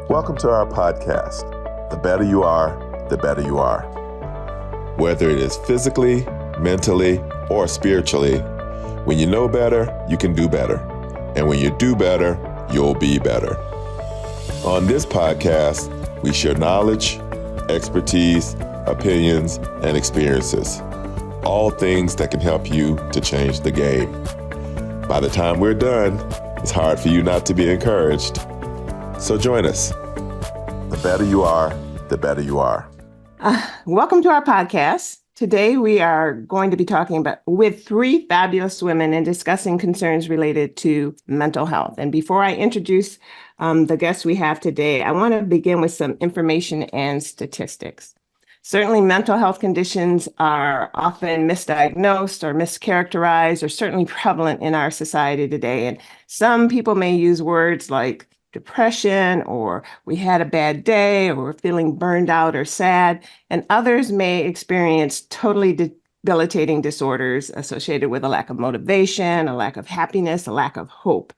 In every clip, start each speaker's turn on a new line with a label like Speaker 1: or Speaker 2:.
Speaker 1: Welcome to our podcast, The Better You Are, The Better You Are. Whether it is physically, mentally, or spiritually, when you know better, you can do better. And when you do better, you'll be better. On this podcast, we share knowledge, expertise, opinions, and experiences. All things that can help you to change the game. By the time we're done, it's hard for you not to be encouraged. So join us. The better you are, the better you are.
Speaker 2: Welcome to our podcast. Today we are going to be talking with three fabulous women and discussing concerns related to mental health. And before I introduce the guests we have today, I want to begin with some information and statistics. Certainly, mental health conditions are often misdiagnosed or mischaracterized or certainly prevalent in our society today. And some people may use words like depression, or we had a bad day, or we're feeling burned out or sad. And others may experience totally debilitating disorders associated with a lack of motivation, a lack of happiness, a lack of hope.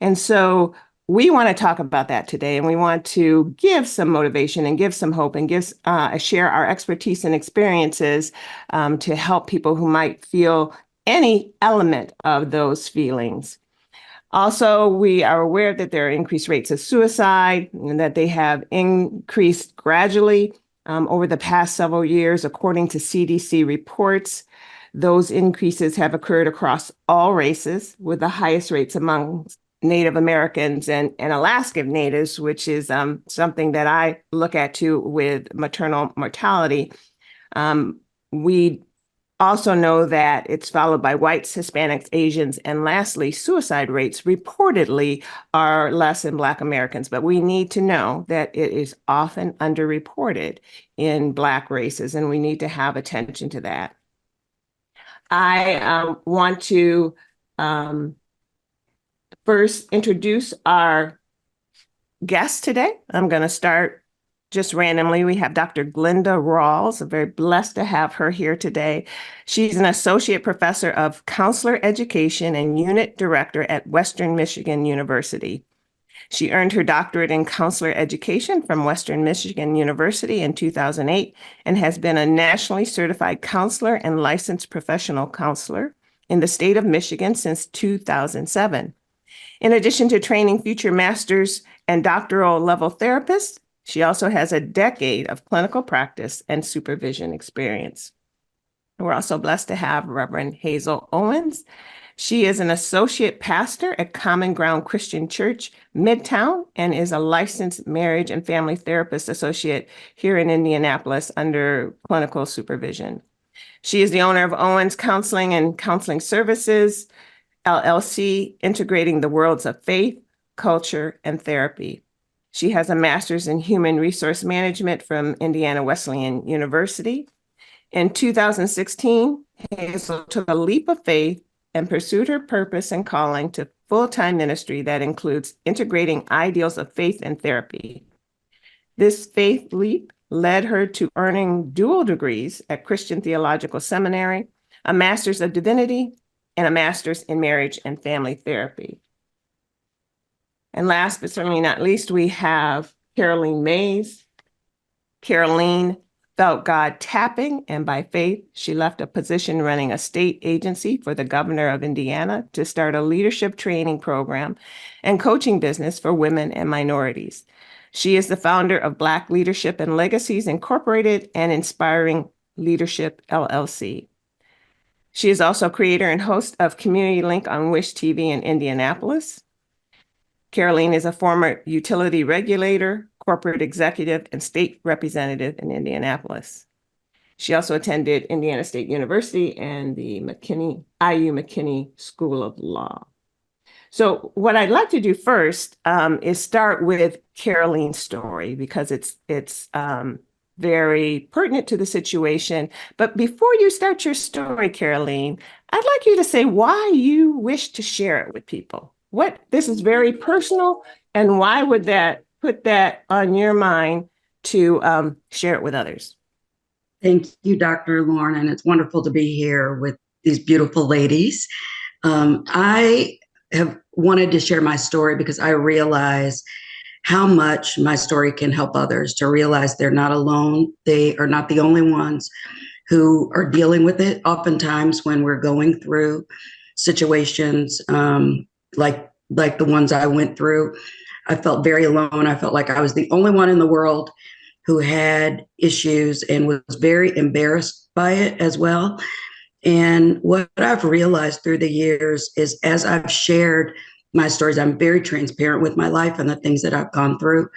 Speaker 2: And so we want to talk about that today, and we want to give some motivation and give some hope and share our expertise and experiences to help people who might feel any element of those feelings. Also, we are aware that there are increased rates of suicide and that they have increased gradually over the past several years, according to CDC reports. Those increases have occurred across all races, with the highest rates among Native Americans and Alaskan Natives, which is something that I look at too with maternal mortality. We also know that it's followed by whites, Hispanics, Asians, and lastly, suicide rates reportedly are less in Black Americans, but we need to know that it is often underreported in Black races, and we need to have attention to that. I want to first introduce our guest today. I'm going to start just randomly. We have Dr. Glenda Rawls. I'm very blessed to have her here today. She's an associate professor of counselor education and unit director at Western Michigan University. She earned her doctorate in counselor education from Western Michigan University in 2008 and has been a nationally certified counselor and licensed professional counselor in the state of Michigan since 2007. In addition to training future master's and doctoral level therapists, she also has a decade of clinical practice and supervision experience. We're also blessed to have Reverend Hazel Owens. She is an associate pastor at Common Ground Christian Church, Midtown, and is a licensed marriage and family therapist associate here in Indianapolis under clinical supervision. She is the owner of Owens Counseling and Counseling Services, LLC, integrating the worlds of faith, culture, and therapy. She has a master's in human resource management from Indiana Wesleyan University. In 2016, Hazel took a leap of faith and pursued her purpose and calling to full-time ministry that includes integrating ideals of faith and therapy. This faith leap led her to earning dual degrees at Christian Theological Seminary, a master's of divinity, and a master's in marriage and family therapy. And last but certainly not least, we have Carolene Mays. Carolene felt God tapping, and by faith, she left a position running a state agency for the governor of Indiana to start a leadership training program and coaching business for women and minorities. She is the founder of Black Leadership and Legacies Incorporated and Inspiring Leadership, LLC. She is also creator and host of Community Link on Wish TV in Indianapolis. Carolene is a former utility regulator, corporate executive, and state representative in Indianapolis. She also attended Indiana State University and the IU McKinney School of Law. So what I'd like to do first is start with Carolene's story because it's very pertinent to the situation. But before you start your story, Caroline, I'd like you to say why you wish to share it with people. This is very personal, and why would that put that on your mind to share it with others?
Speaker 3: Thank you, Dr. Lauren, and it's wonderful to be here with these beautiful ladies. I have wanted to share my story because I realize how much my story can help others to realize they're not alone. They are not the only ones who are dealing with it. Oftentimes, when we're going through situations like the ones I went through, I felt very alone. I felt like I was the only one in the world who had issues and was very embarrassed by it as well. And what I've realized through the years is, as I've shared my stories, I'm very transparent with my life and the things that I've gone through.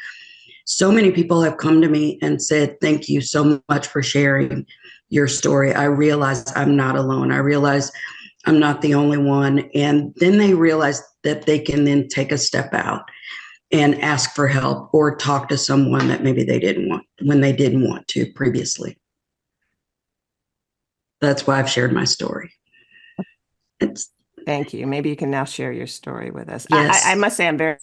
Speaker 3: So many people have come to me and said, thank you so much for sharing your story. I realize I'm not alone. I realize I'm not the only one. And then they realize that they can then take a step out and ask for help or talk to someone that maybe they didn't want when they didn't want to previously. That's why I've shared my story.
Speaker 2: Thank you. Maybe you can now share your story with us.
Speaker 3: Yes.
Speaker 2: I must say I'm very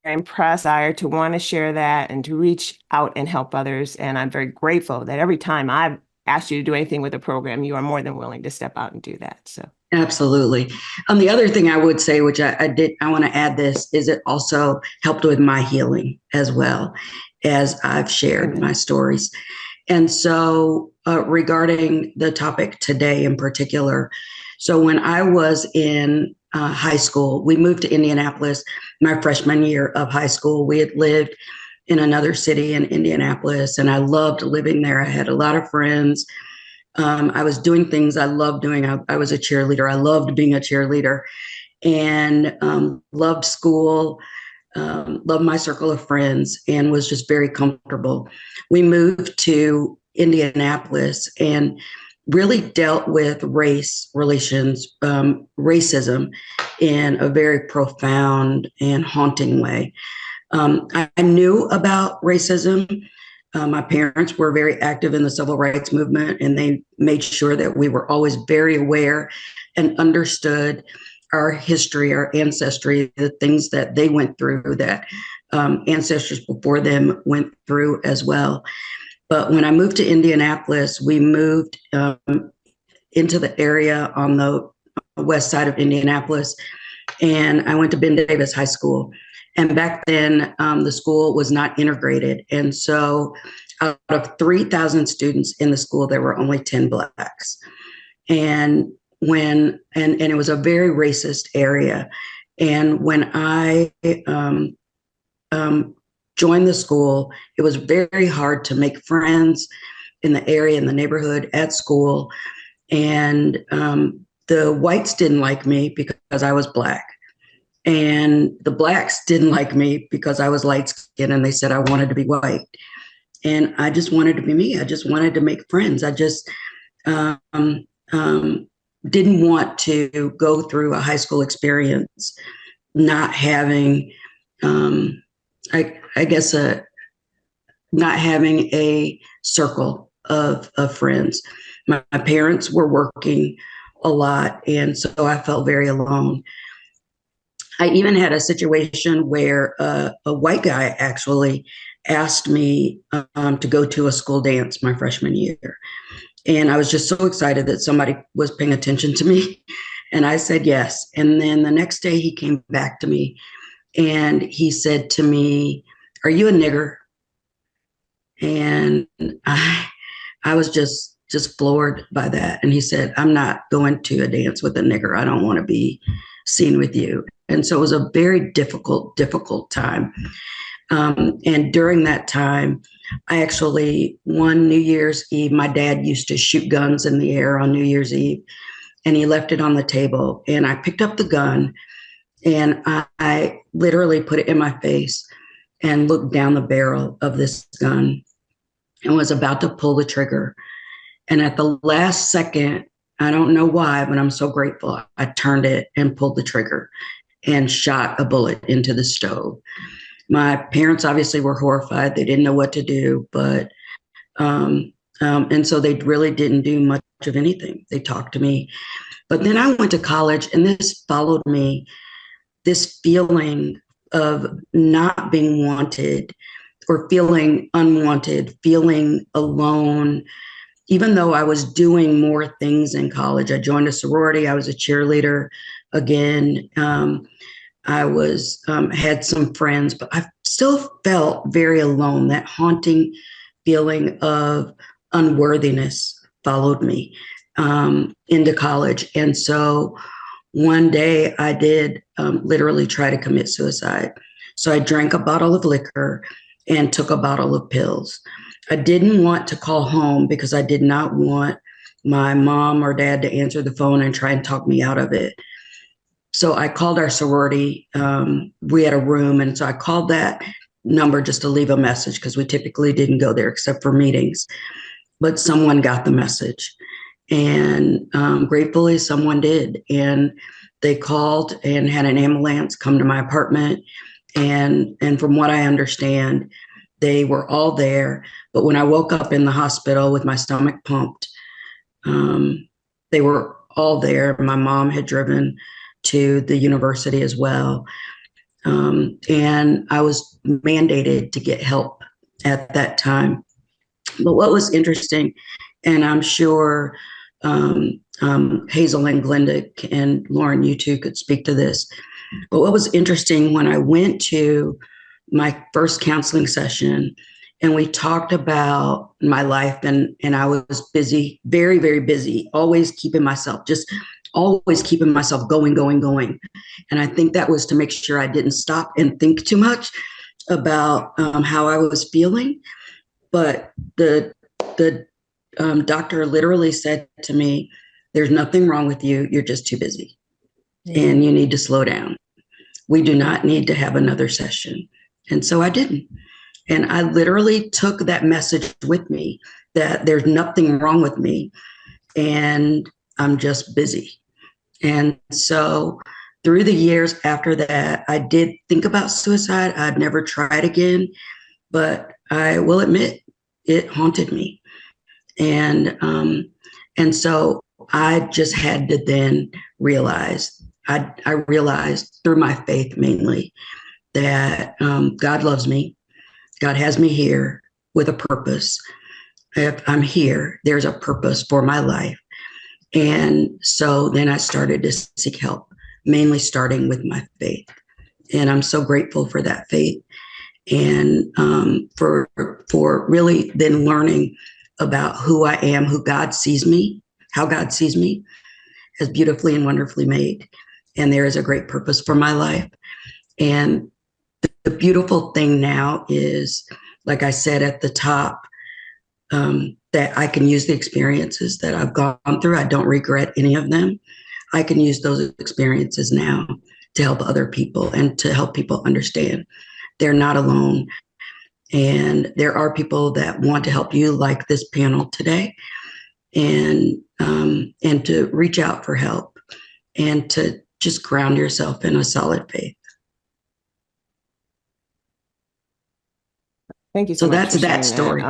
Speaker 2: impressed to want to share that and to reach out and help others. And I'm very grateful that every time I've asked you to do anything with the program, you are more than willing to step out and do that. So
Speaker 3: absolutely. The other thing I would say, which I want to add this, is it also helped with my healing as well as I've shared my stories. And so regarding the topic today in particular, so when I was in high school, we moved to Indianapolis my freshman year of high school. We had lived in another city in Indianapolis, and I loved living there. I had a lot of friends. I was doing things I loved doing. I was a cheerleader. I loved being a cheerleader and loved school, loved my circle of friends, and was just very comfortable. We moved to Indianapolis and really dealt with race relations, racism in a very profound and haunting way. I knew about racism. My parents were very active in the civil rights movement, and they made sure that we were always very aware and understood our history, our ancestry, the things that they went through, that ancestors before them went through as well. But when I moved to Indianapolis, we moved into the area on the west side of Indianapolis, and I went to Ben Davis High School. And back then, the school was not integrated. And so out of 3,000 students in the school, there were only 10 Blacks. And it was a very racist area. And when I joined the school, it was very hard to make friends in the area, in the neighborhood, at school. And the whites didn't like me because I was Black. And the Blacks didn't like me because I was light skinned, and they said I wanted to be white. And I just wanted to be me. I just wanted to make friends. I just didn't want to go through a high school experience not having, I guess, not having a circle of friends. My parents were working a lot, and so I felt very alone. I even had a situation where a white guy actually asked me to go to a school dance my freshman year. And I was just so excited that somebody was paying attention to me. And I said yes. And then the next day he came back to me and he said to me, "Are you a nigger?" And I was just floored by that. And he said, "I'm not going to a dance with a nigger. I don't want to be seen with you." And so it was a very difficult time. And during that time, I actually, one New Year's Eve, my dad used to shoot guns in the air on New Year's Eve, and he left it on the table. And I picked up the gun and I literally put it in my face and looked down the barrel of this gun and was about to pull the trigger. And at the last second, I don't know why, but I'm so grateful, I turned it and pulled the trigger and shot a bullet into the stove. My parents obviously were horrified. They didn't know what to do, but and so they really didn't do much of anything. They talked to me. But then I went to college, and this followed me, this feeling of not being wanted or feeling unwanted, feeling alone. Even though I was doing more things in college, I joined a sorority, I was a cheerleader again. I was had some friends, but I still felt very alone. That haunting feeling of unworthiness followed me into college. And so one day I did literally try to commit suicide. So I drank a bottle of liquor and took a bottle of pills. I didn't want to call home because I did not want my mom or dad to answer the phone and try and talk me out of it. So I called our sorority. We had a room. And so I called that number just to leave a message because we typically didn't go there except for meetings. But someone got the message. And gratefully, someone did. And they called and had an ambulance come to my apartment. And from what I understand, they were all there. But when I woke up in the hospital with my stomach pumped, they were all there. My mom had driven to the university as well. And I was mandated to get help at that time. But what was interesting, and I'm sure Hazel and Glenda and Lauren, you two could speak to this. But what was interesting when I went to my first counseling session and we talked about my life and I was busy, very, very busy, always keeping myself going. And I think that was to make sure I didn't stop and think too much about how I was feeling. But the doctor literally said to me, "There's nothing wrong with you. You're just too busy and you need to slow down. We do not need to have another session." And so I didn't. And I literally took that message with me that there's nothing wrong with me and I'm just busy. And so through the years after that, I did think about suicide. I'd never tried again, but I will admit it haunted me. And so I just had to then realize, I realized through my faith mainly that God loves me. God has me here with a purpose. If I'm here, there's a purpose for my life. And so then I started to seek help, mainly starting with my faith. And I'm so grateful for that faith and for really then learning about who I am, who God sees me, how God sees me as beautifully and wonderfully made. And there is a great purpose for my life. And the beautiful thing now is, like I said at the top, that I can use the experiences that I've gone through. I don't regret any of them. I can use those experiences now to help other people and to help people understand they're not alone. And there are people that want to help you, like this panel today, and to reach out for help and to just ground yourself in a solid faith.
Speaker 2: Thank you so much.
Speaker 3: So that's that story.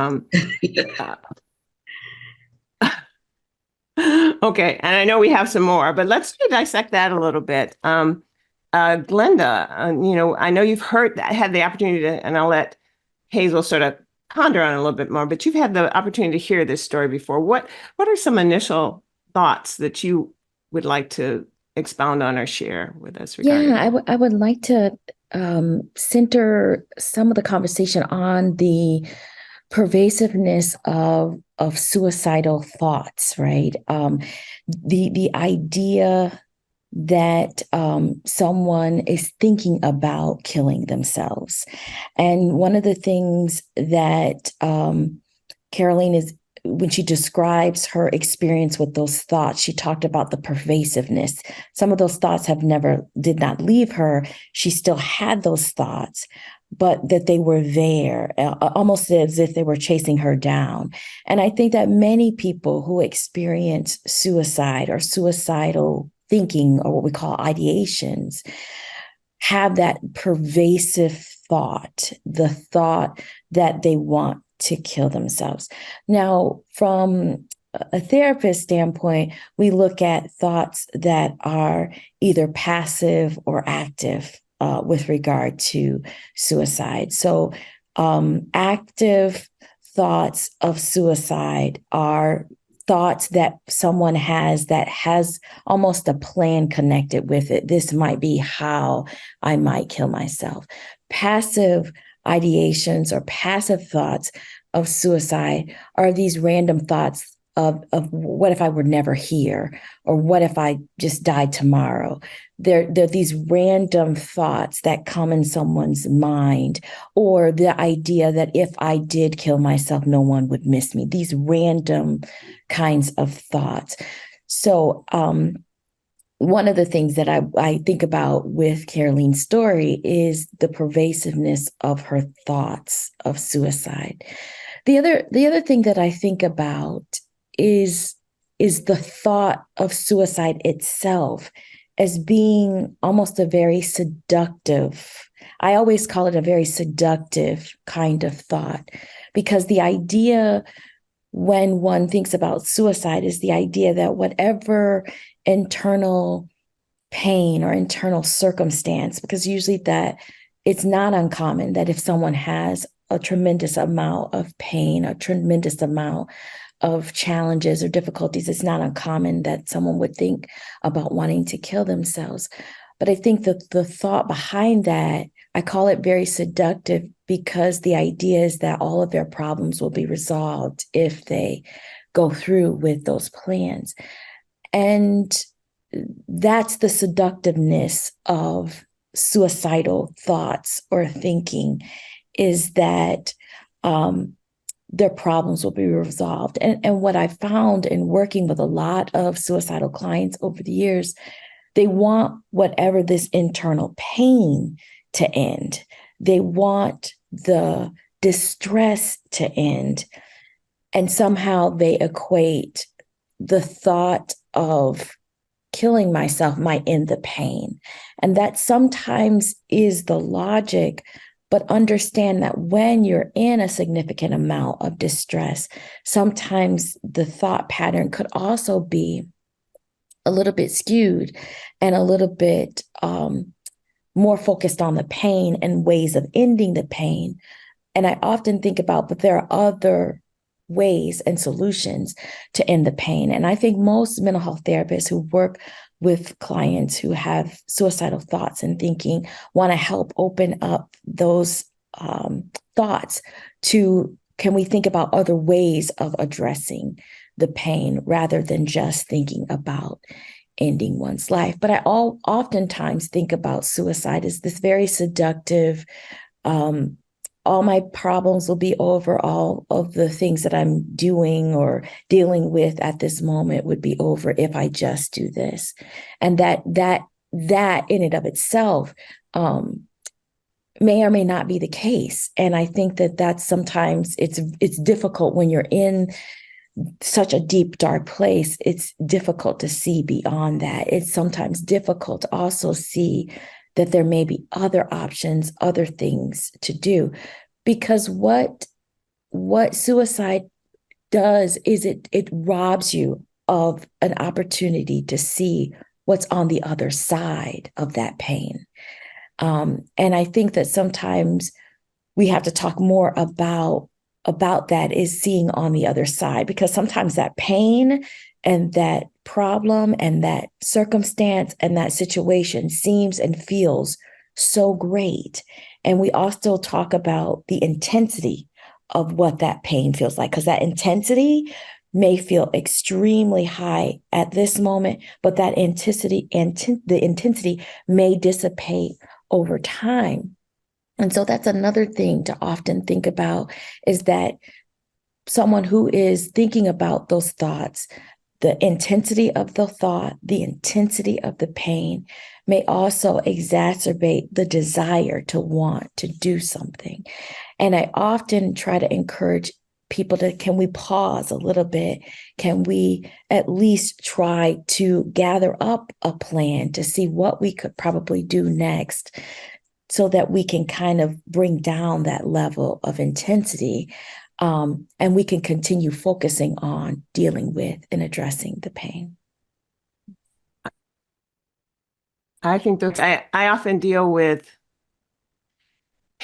Speaker 2: Okay, and I know we have some more, but let's dissect that a little bit. Glenda, I know you've had the opportunity to, and I'll let Hazel sort of ponder on it a little bit more, but you've had the opportunity to hear this story before. What are some initial thoughts that you would like to expound on or share with us regarding that?
Speaker 4: I would like to center some of the conversation on the pervasiveness of suicidal thoughts, right? The idea that someone is thinking about killing themselves. And one of the things that Carolene is, when she describes her experience with those thoughts, she talked about the pervasiveness. Some of those thoughts did not leave her. She still had those thoughts, but that they were there, almost as if they were chasing her down. And I think that many people who experience suicide or suicidal thinking, or what we call ideations, have that pervasive thought, the thought that they want to kill themselves. Now, from a therapist standpoint, we look at thoughts that are either passive or active with regard to suicide. So active thoughts of suicide are thoughts that someone has that has almost a plan connected with it. This might be how I might kill myself. Passive ideations or passive thoughts of suicide are these random thoughts of what if I were never here, or what if I just died tomorrow. They're these random thoughts that come in someone's mind, or the idea that if I did kill myself, no one would miss me. These random kinds of thoughts. So one of the things that I think about with Carolene's story is the pervasiveness of her thoughts of suicide. The other thing that I think about is the thought of suicide itself as being almost a very seductive. I always call it a very seductive kind of thought, because the idea when one thinks about suicide is the idea that whatever internal pain or internal circumstance, because usually that it's not uncommon that if someone has a tremendous amount of pain, a tremendous amount of challenges or difficulties, it's not uncommon that someone would think about wanting to kill themselves. But I think that the thought behind that, I call it very seductive, because the idea is that all of their problems will be resolved if they go through with those plans. And that's the seductiveness of suicidal thoughts or thinking, is that their problems will be resolved. And what I found in working with a lot of suicidal clients over the years, they want whatever this internal pain to end. They want the distress to end. And somehow they equate the thought of killing myself might end the pain. And that sometimes is the logic, but understand that when you're in a significant amount of distress, sometimes the thought pattern could also be a little bit skewed and a little bit more focused on the pain and ways of ending the pain. And I often think about, but there are other ways and solutions to end the pain. And I think most mental health therapists who work with clients who have suicidal thoughts and thinking want to help open up those thoughts to, can we think about other ways of addressing the pain rather than just thinking about ending one's life. But I oftentimes think about suicide as this very seductive, all my problems will be over, all of the things that I'm doing or dealing with at this moment would be over if I just do this. And that in and of itself may or may not be the case. And I think that that's sometimes it's difficult when you're in such a deep, dark place. It's difficult to see beyond that. It's sometimes difficult to also see that there may be other options, other things to do. Because what suicide does is it robs you of an opportunity to see what's on the other side of that pain. And I think that sometimes we have to talk more about that, is seeing on the other side, because sometimes that pain and that problem and that circumstance and that situation seems and feels so great. And we also talk about the intensity of what that pain feels like, because that intensity may feel extremely high at this moment, but that intensity may dissipate over time. And so that's another thing to often think about, is that someone who is thinking about those thoughts, the intensity of the thought, the intensity of the pain may also exacerbate the desire to want to do something. And I often try to encourage people to, can we pause a little bit? Can we at least try to gather up a plan to see what we could probably do next, so that we can kind of bring down that level of intensity, and we can continue focusing on dealing with and addressing the pain.
Speaker 2: I think that I often deal with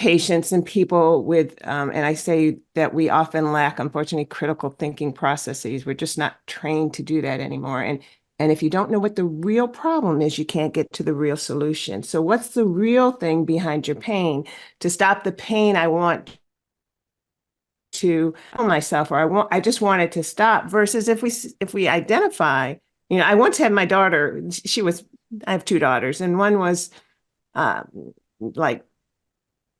Speaker 2: patients and people with, and I say that we often lack, unfortunately, critical thinking processes. We're just not trained to do that anymore. And if you don't know what the real problem is, you can't get to the real solution. So what's the real thing behind your pain? To stop the pain, I want to kill myself, or I just want it to stop. Versus if we identify, I once had my daughter, I have two daughters, and one was like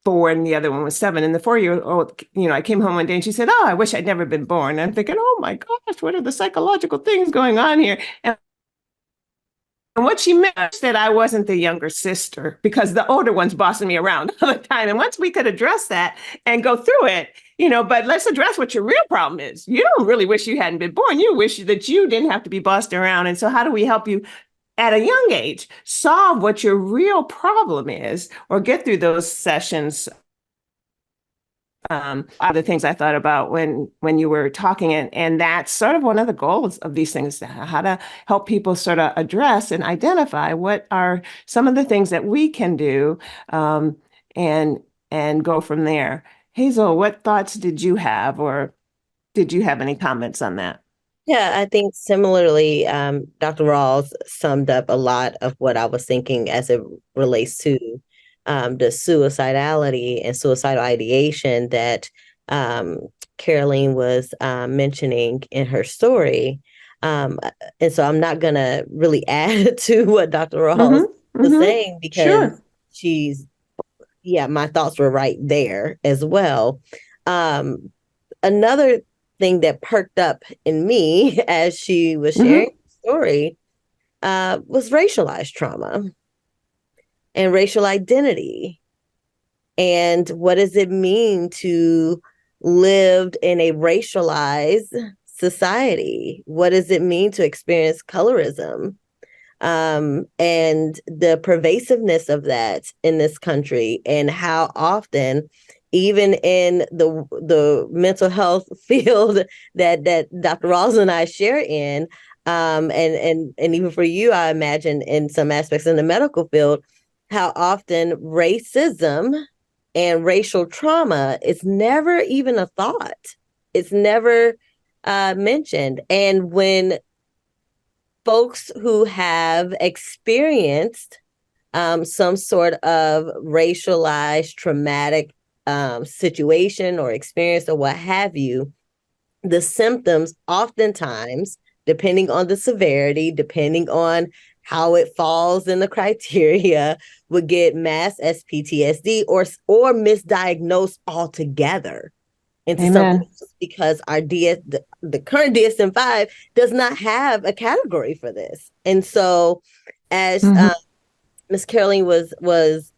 Speaker 2: 4 and the other one was 7. And the 4-year-old, I came home one day and she said, "Oh, I wish I'd never been born." And I'm thinking, oh my gosh, what are the psychological things going on here? And what she meant was that I wasn't the younger sister because the older one's bossing me around all the time. And once we could address that and go through it, but let's address what your real problem is. You don't really wish you hadn't been born. You wish that you didn't have to be bossed around. And so how do we help you at a young age solve what your real problem is, or get through those sessions? Other things I thought about when you were talking, and that's sort of one of the goals of these things, how to help people sort of address and identify what are some of the things that we can do, and go from there. Hazel, what thoughts did you have, or did you have any comments on that?
Speaker 5: Yeah, I think similarly, Dr. Rawls summed up a lot of what I was thinking as it relates to the suicidality and suicidal ideation that Carolene was mentioning in her story. And so I'm not going to really add to what Dr. Rawls was saying, because my thoughts were right there as well. Another thing that perked up in me as she was sharing the story was racialized trauma and racial identity. And what does it mean to live in a racialized society? What does it mean to experience colorism? And the pervasiveness of that in this country, and how often, even in the mental health field that Dr. Rawls and I share in, and even for you, I imagine in some aspects in the medical field, how often racism and racial trauma is never even a thought. It's never mentioned. And when folks who have experienced some sort of racialized traumatic situation or experience or what have you, the symptoms oftentimes, depending on the severity, depending on how it falls in the criteria, would get mass SPTSD or misdiagnosed altogether into something else, because our the current DSM-5 does not have a category for this. And so as Ms. Carolene was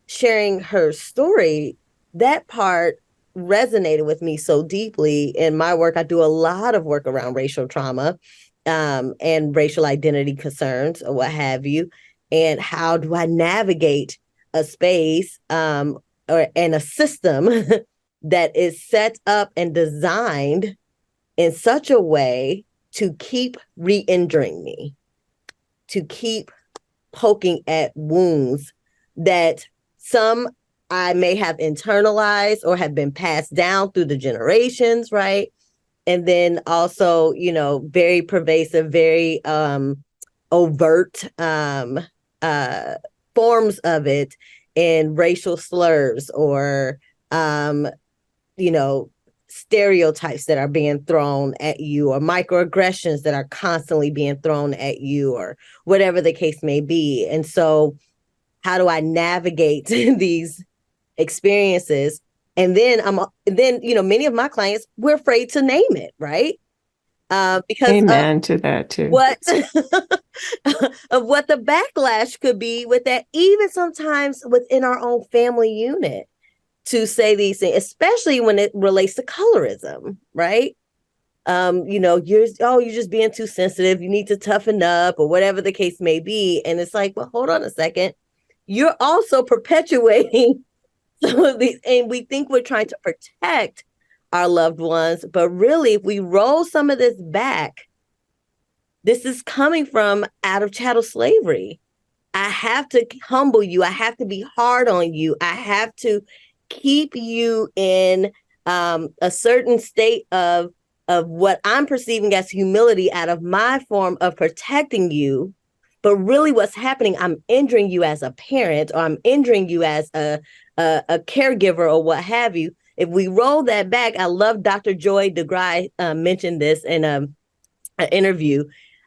Speaker 5: sharing her story, that part resonated with me so deeply. In my work, I do a lot of work around racial trauma and racial identity concerns or what have you. And how do I navigate a space and a system that is set up and designed in such a way to keep re-injuring me, to keep poking at wounds that some I may have internalized or have been passed down through the generations, right? And then also, very pervasive, very overt forms of it in racial slurs or, stereotypes that are being thrown at you, or microaggressions that are constantly being thrown at you, or whatever the case may be. And so how do I navigate these experiences? And then many of my clients, we're afraid to name it, right? Because
Speaker 2: amen to that too.
Speaker 5: Of what the backlash could be with that, even sometimes within our own family unit, to say these things, especially when it relates to colorism, right? You're just being too sensitive. You need to toughen up, or whatever the case may be. And it's like, well, hold on a second. You're also perpetuating some of these, and we think we're trying to protect our loved ones, but really, if we roll some of this back, this is coming from out of chattel slavery. I have to humble you. I have to be hard on you. I have to keep you in a certain state of what I'm perceiving as humility out of my form of protecting you. But really what's happening, I'm injuring you as a parent, or I'm injuring you as a caregiver, or what have you. If we roll that back, I love Dr. Joy DeGruy mentioned this in an interview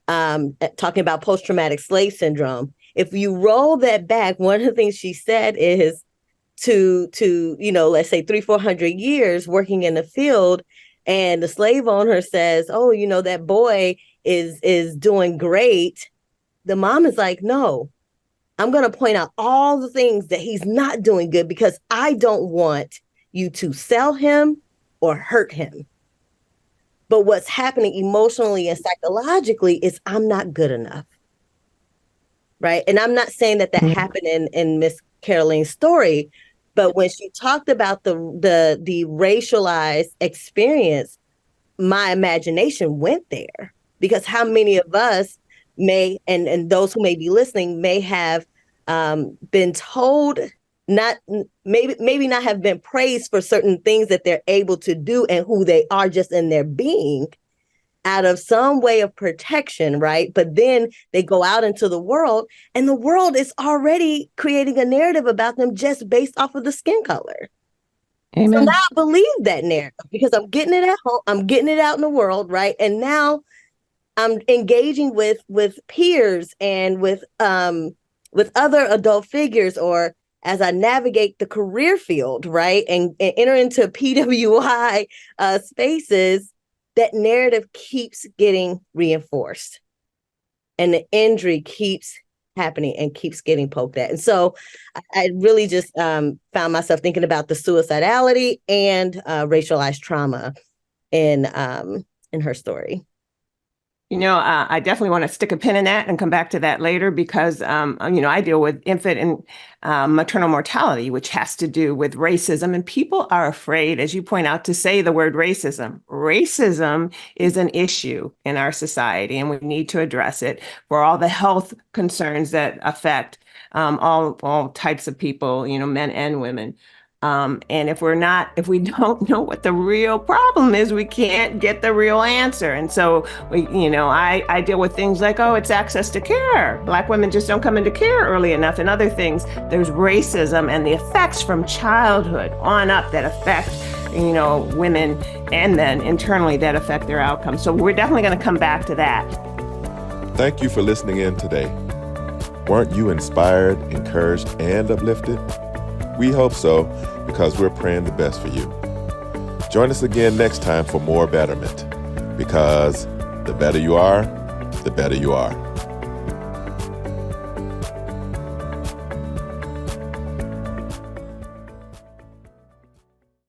Speaker 5: talking about post-traumatic slave syndrome. If you roll that back, one of the things she said is to let's say 300-400 years working in the field, and the slave owner says, oh, that boy is doing great. The mom is like, no, I'm going to point out all the things that he's not doing good, because I don't want you to sell him or hurt him. But what's happening emotionally and psychologically is I'm not good enough. Right. And I'm not saying that happened in Miss Caroline's story, but when she talked about the racialized experience, my imagination went there, because how many of us may, and those who may be listening, may have been told, maybe not have been praised for certain things that they're able to do and who they are just in their being, out of some way of protection, right? But then they go out into the world, and the world is already creating a narrative about them just based off of the skin color. Amen. So now I believe that narrative, because I'm getting it at home, I'm getting it out in the world, right? And now I'm engaging with peers and with other adult figures, or as I navigate the career field, right, and enter into PWI spaces, that narrative keeps getting reinforced, and the injury keeps happening and keeps getting poked at. And so I really just found myself thinking about the suicidality and racialized trauma in her story.
Speaker 2: I definitely want to stick a pin in that and come back to that later, because, I deal with infant and maternal mortality, which has to do with racism. And people are afraid, as you point out, to say the word racism. Racism is an issue in our society, and we need to address it for all the health concerns that affect all types of people, men and women. And if we don't know what the real problem is, we can't get the real answer. And so I deal with things like, it's access to care. Black women just don't come into care early enough, and other things. There's racism and the effects from childhood on up that affect, women, and then internally that affect their outcomes. So we're definitely going to come back to that.
Speaker 1: Thank you for listening in today. Weren't you inspired, encouraged, and uplifted? We hope so, because we're praying the best for you. Join us again next time for more betterment, because the better you are, the better you are.